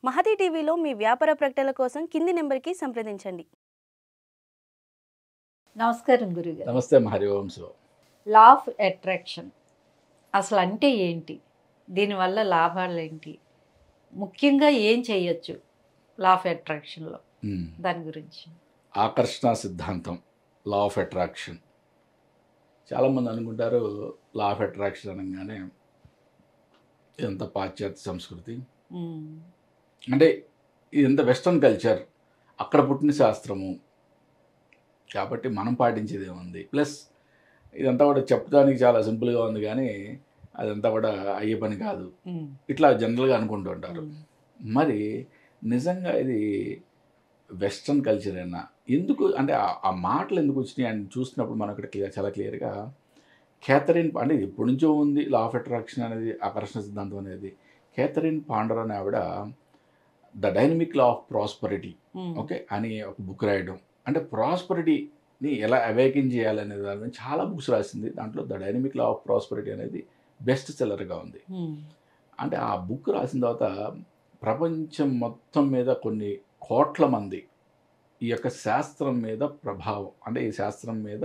మహతి టీవీలో మీ వ్యాపార ప్రకటనల కోసం కింది నెంబర్కి సంప్రదించండి. నమస్కారం గురుగారు. నమస్తే హరివంశం. లా ఆఫ్ అట్రాక్షన్ అసలు అంటే ఏంటి? దీనివల్ల లాభాలు ఏంటి? ముఖ్యంగా ఏం చేయొచ్చు లా ఆఫ్ అట్రాక్షన్లో? దాని గురించి. ఆకర్షణ సిద్ధాంతం, లా ఆఫ్ అట్రాక్షన్. చాలామంది అనుకుంటారు లా ఆఫ్ అట్రాక్షన్ అనగానే ఇదంతా పాశ్చాత్య సంస్కృతి, అంటే ఇదంతా వెస్ట్రన్ కల్చర్, అక్కడ పుట్టిన శాస్త్రము కాబట్టి మనం పాటించేది ఏముంది, ప్లస్ ఇదంతా కూడా చెప్పడానికి చాలా సింపుల్గా ఉంది కానీ అదంతా కూడా అయ్యే పని కాదు, ఇట్లా జనరల్గా అనుకుంటూ ఉంటారు. మరి నిజంగా ఇది వెస్ట్రన్ కల్చర్ అయినా ఎందుకు అంటే ఆ మాటలు ఎందుకు వచ్చినాయి అని చూసినప్పుడు మనం ఇక్కడ చాలా క్లియర్గా క్యాథరిన్, అంటే ఇది ఎప్పటి నుంచో ఉంది లా ఆఫ్ అట్రాక్షన్ అనేది, ఆకర్షణ సిద్ధాంతం అనేది. క్యాథరిన్ పాండర్ అనే ఆవిడ the dynamic law of prosperity okay అని ఒక బుక్ రాయడం, అంటే ప్రాస్పరిటీని ఎలా అవేకిన్ చేయాలనే దాని మీద చాలా బుక్స్ రాసింది. దాంట్లో the dynamic law of prosperity అనేది బెస్ట్ సెల్లర్గా ఉంది. అంటే ఆ బుక్ రాసిన తర్వాత ప్రపంచం మొత్తం మీద కొన్ని కోట్ల మంది ఈ యొక్క శాస్త్రం మీద ప్రభావం, అంటే ఈ శాస్త్రం మీద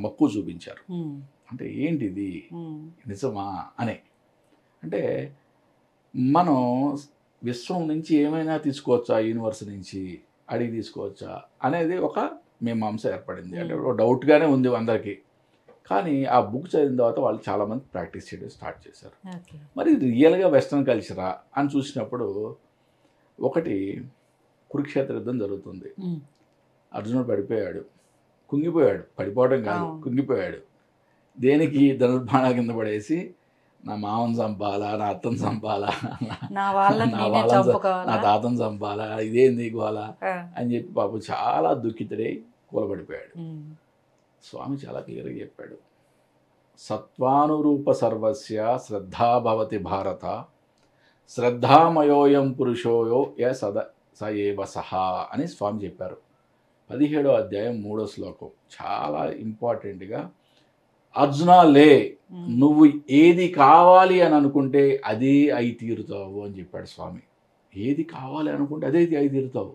మక్కువ చూపించారు. అంటే ఏంటిది నిజమా అనే, అంటే మనం విశ్వం నుంచి ఏమైనా తీసుకోవచ్చా, యూనివర్స్ నుంచి అడిగి తీసుకోవచ్చా అనేది ఒక మీమాంస ఏర్పడింది. అంటే ఒక డౌట్గానే ఉంది అందరికీ. కానీ ఆ బుక్ చదివిన తర్వాత వాళ్ళు చాలామంది ప్రాక్టీస్ చేయడం స్టార్ట్ చేశారు. మరి రియల్గా వెస్ట్రన్ కల్చరా అని చూసినప్పుడు ఒకటి, కురుక్షేత్ర యుద్ధం జరుగుతుంది, అర్జునుడు పడిపోయాడు, కుంగిపోయాడు, పడిపోవడం కాదు కుంగిపోయాడు. దేనికి? ధనుర్బాణ కింద పడేసి నా మామను చంపాలా, నా అత్తను చంపాలా, నా తాతను చంపాలా, ఇదేంది గోలా అని చెప్పి పాపం చాలా దుఃఖితుడై కూలబడిపోయాడు. స్వామి చాలా క్లియర్గా చెప్పాడు, సత్వానురూప సర్వస్య శ్రద్ధా భవతి భారత, శ్రద్ధామయోయం పురుషోయో య స ఏవ సహా అని స్వామి చెప్పారు. 17వ అధ్యాయం 3వ శ్లోకం చాలా ఇంపార్టెంట్గా, అర్జున లే, నువ్వు ఏది కావాలి అని అనుకుంటే అదే అయి తీరుతావు అని చెప్పాడు స్వామి. ఏది కావాలి అనుకుంటే అదే అయి తీరుతావు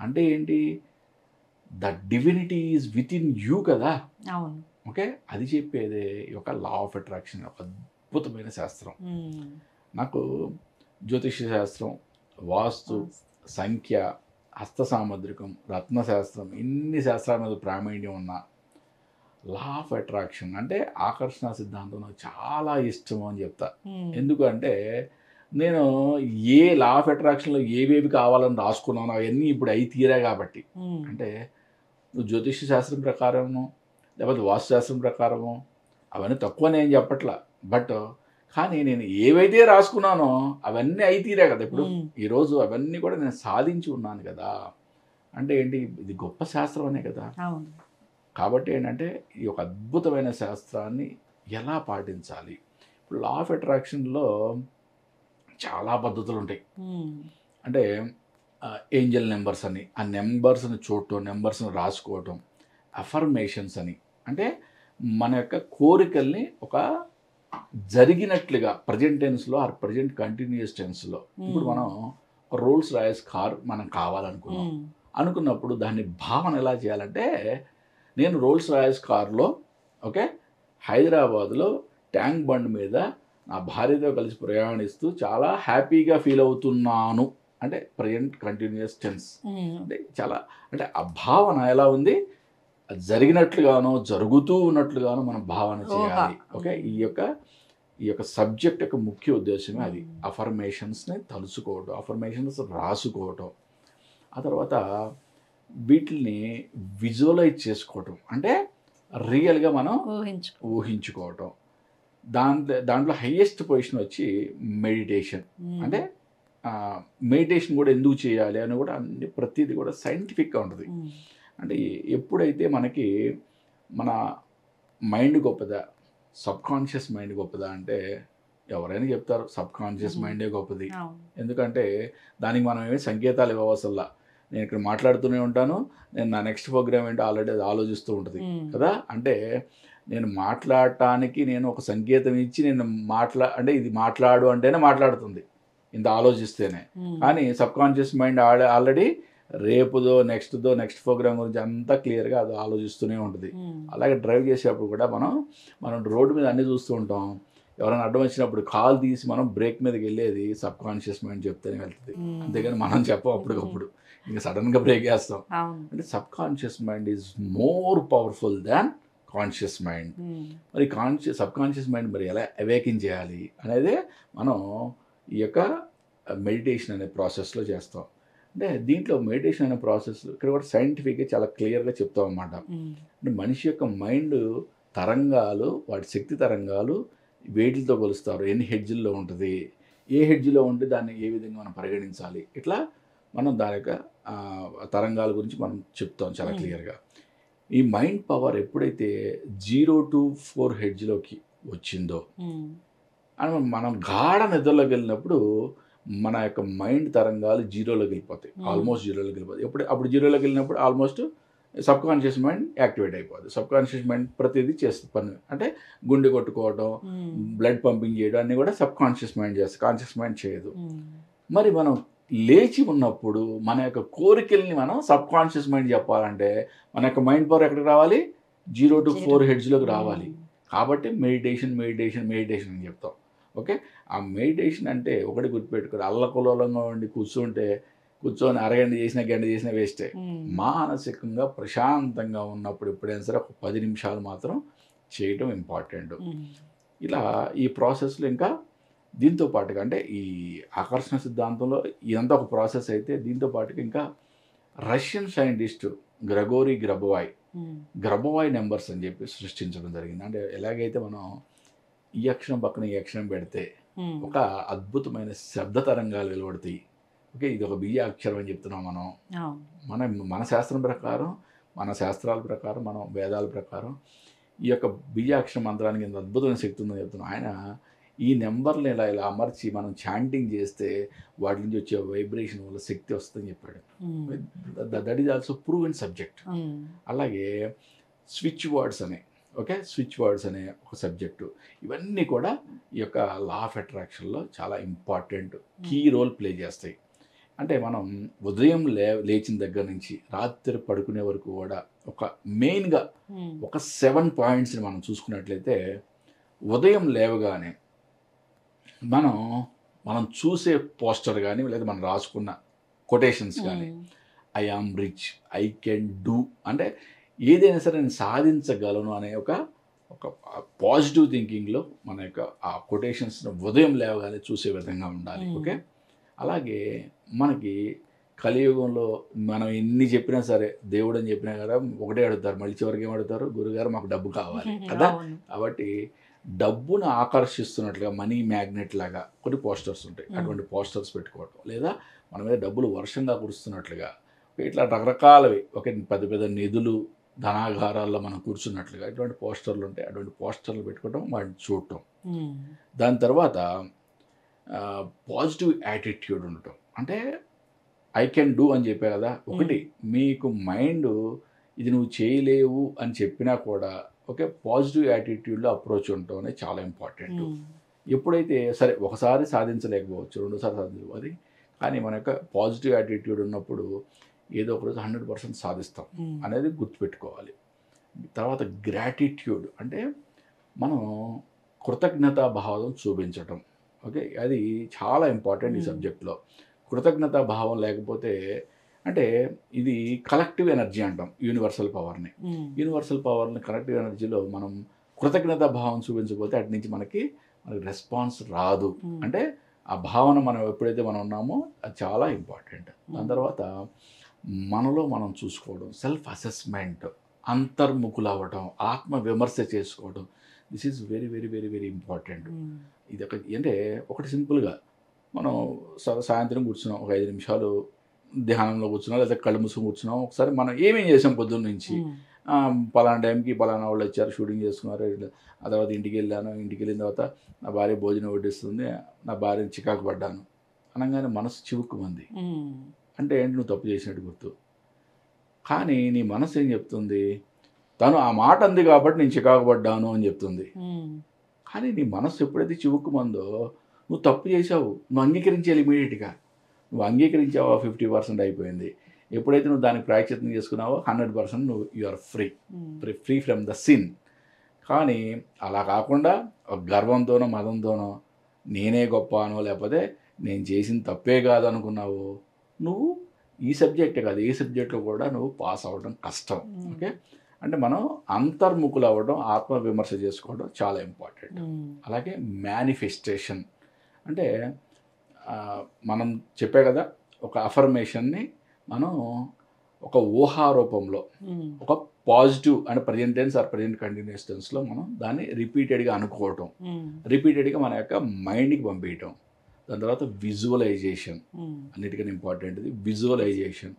అంటే ఏంటి? The divinity is with in you కదా. ఓకే, అది చెప్పేదే ఈ యొక్క లా ఆఫ్ అట్రాక్షన్, ఒక అద్భుతమైన శాస్త్రం. నాకు జ్యోతిష శాస్త్రం, వాస్తు, సంఖ్య, హస్త సాముద్రికం, రత్నశాస్త్రం, ఇన్ని శాస్త్రాల మీద ప్రావీణ్యం ఉన్న లా ఆఫ్ అట్రాక్షన్ అంటే ఆకర్షణ సిద్ధాంతం నాకు చాలా ఇష్టం అని చెప్తా. ఎందుకంటే నేను ఏ లా ఆఫ్ అట్రాక్షన్లో ఏవేవి కావాలని రాసుకున్నాను అవన్నీ ఇప్పుడు అయి తీరా కాబట్టి. అంటే నువ్వు జ్యోతిష శాస్త్రం ప్రకారము లేకపోతే వాస్తుశాస్త్రం ప్రకారము అవన్నీ తక్కువ నేను చెప్పట్లా, బట్ కానీ నేను ఏవైతే రాసుకున్నానో అవన్నీ అయి తీరా కదా. ఇప్పుడు ఈరోజు అవన్నీ కూడా నేను సాధించి ఉన్నాను కదా. అంటే ఏంటి? ఇది గొప్ప శాస్త్రం అనే కదా. కాబట్టి ఏంటంటే ఈ ఒక అద్భుతమైన శాస్త్రాన్ని ఎలా పాటించాలి? ఇప్పుడు లా ఆఫ్ అట్రాక్షన్లో చాలా పద్ధతులు ఉంటాయి. అంటే ఏంజల్ నెంబర్స్ అని, ఆ నెంబర్స్ని చూడటం, నెంబర్స్ని రాసుకోవటం, అఫర్మేషన్స్ అని, అంటే మన యొక్క కోరికల్ని ఒక జరిగినట్లుగా ప్రజెంట్ టెన్స్లో ఆర్ ప్రజెంట్ కంటిన్యూస్ టెన్స్లో. ఇప్పుడు మనం రోల్స్ రాయస్ కార్ మనం అనుకున్నప్పుడు దాన్ని భావన ఎలా చేయాలంటే, నేను రోల్స్ రాయస్ కార్లో ఓకే హైదరాబాద్లో ట్యాంక్ బండ్ మీద నా భార్యతో కలిసి ప్రయాణిస్తూ చాలా హ్యాపీగా ఫీల్ అవుతున్నాను అంటే ప్రజెంట్ కంటిన్యూస్ టెన్స్. అంటే చాలా, అంటే ఆ భావన ఎలా ఉంది? జరిగినట్లుగానో జరుగుతూ ఉన్నట్లుగానో మనం భావన చేయాలి. ఓకే, ఈ యొక్క సబ్జెక్ట్ యొక్క ముఖ్య ఉద్దేశమే అది. అఫర్మేషన్స్ని తలుచుకోవటం, అఫర్మేషన్స్ రాసుకోవటం, ఆ తర్వాత వీటిని విజువలైజ్ చేసుకోవటం, అంటే రియల్గా మనం ఊహించుకోవటం. దాంట్లో హైయెస్ట్ పొజిషన్ వచ్చి మెడిటేషన్. అంటే మెడిటేషన్ కూడా ఎందుకు చేయాలి అని కూడా అన్ని ప్రతిదీ కూడా సైంటిఫిక్గా ఉంటుంది. అంటే ఎప్పుడైతే మనకి మన మైండ్ గొప్పదా, సబ్కాన్షియస్ మైండ్ గొప్పదా అంటే ఎవరైనా చెప్తారు సబ్కాన్షియస్ మైండే గొప్పది. ఎందుకంటే దానికి మనం ఏమి సంకేతాలు ఇవ్వవసల్లా. నేను ఇక్కడ మాట్లాడుతూనే ఉంటాను, నేను నా నెక్స్ట్ ప్రోగ్రామ్ ఏంటో ఆల్రెడీ అది ఆలోచిస్తూ ఉంటుంది కదా. అంటే నేను మాట్లాడటానికి నేను ఒక సంకేతం ఇచ్చి నేను అంటే ఇది మాట్లాడు అంటేనే మాట్లాడుతుంది. ఇంత ఆలోచిస్తేనే. కానీ సబ్ కాన్షియస్ మైండ్ ఆల్రెడీ రేపుదో నెక్స్ట్ ప్రోగ్రామ్ గురించి అంతా క్లియర్గా అది ఆలోచిస్తూనే ఉంటుంది. అలాగే డ్రైవ్ చేసేటప్పుడు కూడా మనం రోడ్డు మీద అన్నీ చూస్తూ ఉంటాం. ఎవరైనా అడ్డం వచ్చినప్పుడు కాల్ తీసి మనం బ్రేక్ మీదకి వెళ్ళేది సబ్ కాన్షియస్ మైండ్ చెప్తేనే వెళ్తుంది. అంతేగాని మనం చెప్పం అప్పటికప్పుడు, ఇంకా సడన్గా బ్రేక్ వేస్తాం. అంటే sub conscious mind is more powerful than conscious mind. మరి సబ్ కాన్షియస్ మైండ్ మరి ఎలా అవేకిన్ చేయాలి అనేది మనం ఈ యొక్క మెడిటేషన్ అనే ప్రాసెస్లో చేస్తాం. అంటే దీంట్లో మెడిటేషన్ అనే ప్రాసెస్ ఇక్కడ కూడా సైంటిఫిక్గా చాలా క్లియర్గా చెప్తాం అన్నమాట. అంటే మనిషి యొక్క మైండ్ తరంగాలు, వాటి శక్తి తరంగాలు వేటితో కొలుస్తారు, ఎన్ని హెడ్జ్ల్లో ఉంటుంది, ఏ హెడ్జ్లో ఉంటే దాన్ని ఏ విధంగా మనం పరిగణించాలి, ఇట్లా మనం దాని యొక్క తరంగాల గురించి మనం చెప్తాం చాలా క్లియర్గా. ఈ మైండ్ పవర్ ఎప్పుడైతే 0 to 4 హెడ్జ్లోకి వచ్చిందో అని మనం గాఢ నిద్రలోకి వెళ్ళినప్పుడు మన యొక్క మైండ్ తరంగాలు జీరోలోకి వెళ్ళిపోతాయి, ఆల్మోస్ట్ జీరోలోకి వెళ్ళిపోతాయి. అప్పుడు జీరోలోకి వెళ్ళినప్పుడు almost sub conscious mind activate అయిపోతుంది. సబ్ కాన్షియస్ మైండ్ ప్రతిదీ చేస్తుంది పని. అంటే గుండె కొట్టుకోవడం, బ్లడ్ పంపింగ్ చేయడం అన్నీ కూడా సబ్ కాన్షియస్ మైండ్ చేస్తుంది, కాన్షియస్ మైండ్ చేయదు. మరి మనం లేచి ఉన్నప్పుడు మన యొక్క కోరికల్ని మనం సబ్ కాన్షియస్ మైండ్ చెప్పాలంటే మన యొక్క మైండ్ పవర్ ఎక్కడికి రావాలి, 0 to 4 హెడ్జ్లోకి రావాలి. కాబట్టి మెడిటేషన్ అని చెప్తాం. ఓకే, ఆ మెడిటేషన్ అంటే ఒకటి గుర్తుపెట్టుకోరు, అల్లకల్లోలంగా ఉండి కూర్చొని అరగంట గంట చేసినా వేస్టే. మానసికంగా ప్రశాంతంగా ఉన్నప్పుడు ఎప్పుడైనా సరే ఒక 10 నిమిషాలు మాత్రం చేయటం ఇంపార్టెంట్. ఇలా ఈ ప్రాసెస్లో ఇంకా దీంతో పాటుగా అంటే ఈ ఆకర్షణ సిద్ధాంతంలో ఇదంతా ఒక ప్రాసెస్ అయితే, దీంతో పాటుగా ఇంకా Russian scientist Gregory Grabovoi numbers అని చెప్పి సృష్టించడం జరిగింది. అంటే ఎలాగైతే మనం ఈ అక్షరం పక్కన ఈ అక్షరం పెడితే ఒక అద్భుతమైన శబ్ద తరంగాలు వెలువడతాయి. ఓకే, ఇది ఒక బీజ అక్షరం అని చెప్తున్నాం మన శాస్త్రం ప్రకారం, మన శాస్త్రాల ప్రకారం, మన వేదాల ప్రకారం ఈ యొక్క బీజాక్షర మంత్రానికి ఎంత అద్భుతమైన శక్తి ఉందని చెప్తున్నాం. ఆయన ఈ నెంబర్లు ఇలా అమర్చి మనం చాంటింగ్ చేస్తే వాటి నుంచి వచ్చే వైబ్రేషన్ వల్ల శక్తి వస్తుందని చెప్పాడు. That is also proven subject. అలాగే స్విచ్ వర్డ్స్ అనే ఒక సబ్జెక్టు, ఇవన్నీ కూడా ఈ యొక్క లా ఆఫ్ అట్రాక్షన్లో చాలా ఇంపార్టెంట్ కీ రోల్ ప్లే చేస్తాయి. అంటే మనం ఉదయం లేచిన దగ్గర నుంచి రాత్రి పడుకునే వరకు కూడా ఒక మెయిన్గా ఒక 7 పాయింట్స్ని మనం చూసుకున్నట్లయితే, ఉదయం లేవగానే మనం చూసే పోస్టర్ కానీ లేదా మనం రాసుకున్న కొటేషన్స్ కానీ, I am rich, I can do, అంటే ఏదైనా సరే నేను సాధించగలను అనే ఒక పాజిటివ్ థింకింగ్లో మన యొక్క ఆ కొటేషన్స్ని ఉదయం లేవగానే చూసే విధంగా ఉండాలి. ఓకే, అలాగే మనకి కలియుగంలో మనం ఎన్ని చెప్పినా సరే, దేవుడు అని చెప్పినా కదా ఒకటే అడుగుతారు, మళ్ళీ చివరికి ఏమడుగుతారు, గురుగారు మాకు డబ్బు కావాలి కదా. కాబట్టి డబ్బును ఆకర్షిస్తున్నట్లుగా మనీ మ్యాగ్నెట్ లాగా కొన్ని పోస్టర్స్ ఉంటాయి, అటువంటి పోస్టర్స్ పెట్టుకోవటం, లేదా మన మీద డబ్బులు వర్షంగా కురుస్తున్నట్లుగా ఇట్లా రకరకాలవి, ఒక పెద్ద పెద్ద నిధులు ధనాగారాల్లో మనం కూర్చున్నట్లుగా ఇటువంటి పోస్టర్లు ఉంటాయి. అటువంటి పోస్టర్లు పెట్టుకోవటం, వాటిని చూడటం. దాని తర్వాత పాజిటివ్ యాటిట్యూడ్ ఉండటం. అంటే ఐ కెన్ డూ అని చెప్పే కదా, ఒకటి మీకు మైండ్ ఇది నువ్వు చేయలేవు అని చెప్పినా కూడా ఓకే, పాజిటివ్ యాటిట్యూడ్లో అప్రోచ్ ఉండటం అనేది చాలా ఇంపార్టెంట్. ఎప్పుడైతే సరే ఒకసారి సాధించలేకపోవచ్చు, రెండోసారి సాధించలేదు, కానీ మన యొక్క పాజిటివ్ యాటిట్యూడ్ ఉన్నప్పుడు ఏదో ఒక రోజు 100% సాధిస్తాం అనేది గుర్తుపెట్టుకోవాలి. తర్వాత గ్రాటిట్యూడ్ అంటే మనం కృతజ్ఞతా భావం చూపించటం. ఓకే, అది చాలా ఇంపార్టెంట్ ఈ సబ్జెక్ట్లో. కృతజ్ఞతా భావం లేకపోతే, అంటే ఇది కలెక్టివ్ ఎనర్జీ అంటాం యూనివర్సల్ పవర్ని. యూనివర్సల్ పవర్ని కలెక్టివ్ ఎనర్జీలో మనం కృతజ్ఞతా భావం చూపించకపోతే అటు నుంచి మనకి రెస్పాన్స్ రాదు. అంటే ఆ భావన మనం ఎప్పుడైతే మనం ఉన్నామో అది చాలా ఇంపార్టెంట్. దాని తర్వాత మనలో మనం చూసుకోవడం, సెల్ఫ్ అసెస్మెంట్, అంతర్ముఖులు అవ్వటం, ఆత్మ విమర్శ చేసుకోవడం, this is very very very very important. ఇది అంటే ఒకటి సింపుల్గా మనం సాయంత్రం కూర్చున్నాం, ఒక 5 నిమిషాలు ధ్యానంలో కూర్చున్నాం, లేదా కళ్ళు మూసుకొని కూర్చున్నాం. ఒకసారి మనం ఏమేం చేసాం పొద్దున్న నుంచి, పలానా టైంకి పలానా వాళ్ళు వచ్చారు, షూటింగ్ చేసుకున్నారు, ఆ తర్వాత ఇంటికి వెళ్ళిన తర్వాత నా భార్య భోజనం వడ్డిస్తుంది, నా భార్యని చికాకు పడ్డాను అనగానే మనసు చివుక్కుమంది. అంటే ఏంటి, నువ్వు తప్పు చేసినట్టు గుర్తు. కానీ నీ మనసు ఏం చెప్తుంది, తను ఆ మాట అంది కాబట్టి నేను చికాకు పడ్డాను అని చెప్తుంది. కానీ నీ మనసు ఎప్పుడైతే చివుక్కుమందో నువ్వు తప్పు చేసావు, నువ్వు అంగీకరించాలి ఇమీడియట్గా. నువ్వు అంగీకరించావా 50% అయిపోయింది. ఎప్పుడైతే నువ్వు దానికి ప్రాయశ్చిత్తం చేసుకున్నావో 100% నువ్వు you are free from the sin. కానీ అలా కాకుండా ఒక గర్వంతోనో మదంతోనో నేనే గొప్ప అనో లేకపోతే నేను చేసిన తప్పే కాదు అనుకున్నావు, నువ్వు ఈ సబ్జెక్టే కాదు ఏ సబ్జెక్ట్లో కూడా నువ్వు పాస్ అవ్వడం కష్టం. ఓకే, అంటే మనం అంతర్ముఖులు అవ్వడం, ఆత్మవిమర్శ చేసుకోవడం చాలా ఇంపార్టెంట్. అలాగే మేనిఫెస్టేషన్ అంటే మనం చెప్పే కదా, ఒక అఫర్మేషన్ని మనం ఒక ఊహారూపంలో ఒక పాజిటివ్ అంటే present tense or present continuous టెన్స్లో మనం దాన్ని రిపీటెడ్గా అనుకోవటం, రిపీటెడ్గా మన యొక్క మైండ్కి పంపించటం. దాని తర్వాత విజువలైజేషన్, అన్నిటికన్నా ఇంపార్టెంట్ ఇది విజువలైజేషన్.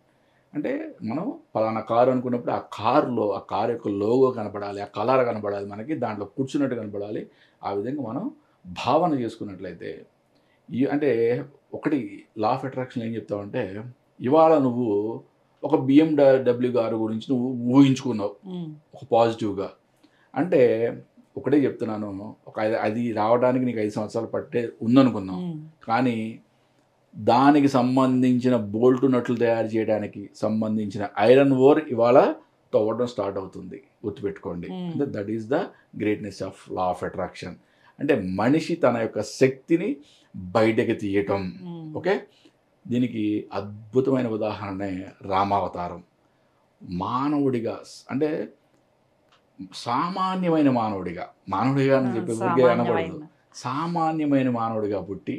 అంటే మనం పలానా కారు అనుకున్నప్పుడు ఆ కారులో ఆ కారు యొక్క లోగో కనపడాలి, ఆ కలర్ కనపడాలి, మనకి దాంట్లో కూర్చున్నట్టు కనపడాలి. ఆ విధంగా మనం భావన చేసుకున్నట్లయితే అంటే ఒకటి లా ఆఫ్ అట్రాక్షన్ ఏం చెప్తావంటే, ఇవాళ నువ్వు ఒక BMW కారు గురించి నువ్వు ఊహించుకున్నావు ఒక పాజిటివ్గా. అంటే ఒకటే చెప్తున్నాను, అది రావడానికి నీకు 5 సంవత్సరాలు పట్టే ఉందనుకుందాం, కానీ దానికి సంబంధించిన బోల్ట్ నట్లు తయారు చేయడానికి సంబంధించిన ఐరన్ ఓర్ ఇవాళ తవ్వడం స్టార్ట్ అవుతుంది. గుర్తుపెట్టుకోండి, అంటే that is the greatness of law of attraction. అంటే మనిషి తన యొక్క శక్తిని బయటకి తీయటం. ఓకే, దీనికి అద్భుతమైన ఉదాహరణే రామావతారం. మానవుడిగా అంటే సామాన్యమైన మానవుడిగా అని చెప్పి ఊరికే అనకూడదు, సామాన్యమైన మానవుడిగా పుట్టి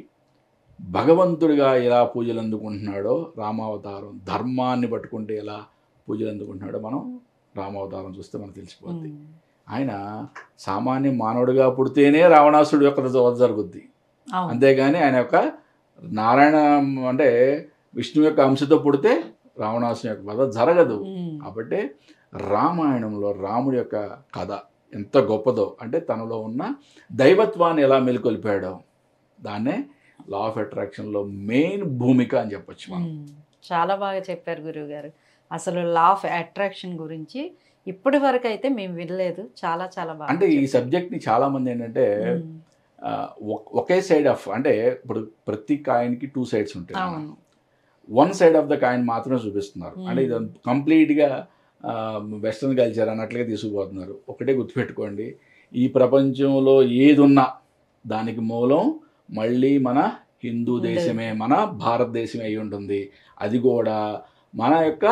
భగవంతుడిగా ఎలా పూజలు అందుకుంటున్నాడో రామావతారం, ధర్మాన్ని పట్టుకుంటే ఎలా పూజలు అందుకుంటున్నాడో మనం రామావతారం చూస్తే మనకు తెలిసిపోద్ది. ఆయన సామాన్య మానవుడిగా పుడితేనే రావణాసుడు యొక్క వధ జరుగుద్ది, అంతేగాని ఆయన యొక్క నారాయణ అంటే విష్ణు యొక్క అంశతో పుడితే రావణాసుని యొక్క వధ జరగదు. కాబట్టి రామాయణంలో రాముడి యొక్క కథ ఎంత గొప్పదో, అంటే తనలో ఉన్న దైవత్వాన్ని ఎలా మెలుకొల్పాడో దాన్నే లా ఆఫ్ అట్రాక్షన్లో మెయిన్ భూమిక అని చెప్పొచ్చు మనం. చాలా బాగా చెప్పారు గురువు గారు. అసలు లా ఆఫ్ అట్రాక్షన్ గురించి ఇప్పటి వరకు అయితే మేము వినలేదు. చాలా చాలా బాగా అంటే ఈ సబ్జెక్ట్ని చాలామంది ఏంటంటే ఒకే సైడ్ ఆఫ్, అంటే ఇప్పుడు ప్రతి కాయిన్కి 2 సైడ్స్ ఉంటాయి, 1 సైడ్ ఆఫ్ ద కాయిన్ మాత్రమే చూపిస్తున్నారు. అంటే ఇది కంప్లీట్గా వెస్ట్రన్ కల్చర్ అన్నట్లుగా తీసుకుపోతున్నారు. ఒకటే గుర్తుపెట్టుకోండి, ఈ ప్రపంచంలో ఏది ఉన్నా దానికి మూలం మళ్ళీ మన హిందూ దేశమే, మన భారతదేశమే అయి ఉంటుంది. అది కూడా మన యొక్క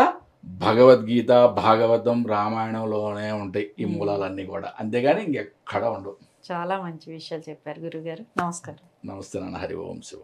భగవద్గీత, భాగవతం, రామాయణంలోనే ఉంటాయి ఈ మూలాలన్నీ కూడా, అంతేగాని ఇంకెక్కడ ఉండవు. చాలా మంచి విషయాలు చెప్పారు గురుగారు. నమస్కారం. నమస్తే నాన్న. హరి ఓం శివ.